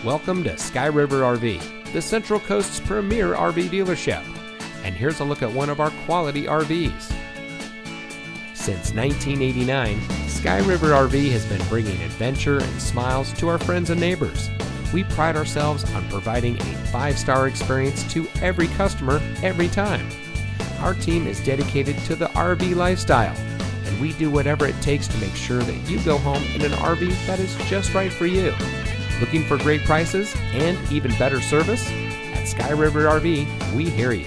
Welcome to Sky River RV, the Central Coast's premier RV dealership. And here's a look at one of our quality RVs. Since 1989, Sky River RV has been bringing adventure and smiles to our friends and neighbors. We pride ourselves on providing a 5-star experience to every customer every time. Our team is dedicated to the RV lifestyle, and we do whatever it takes to make sure that you go home in an RV that is just right for you. Looking for great prices and even better service? At Sky River RV, we hear you.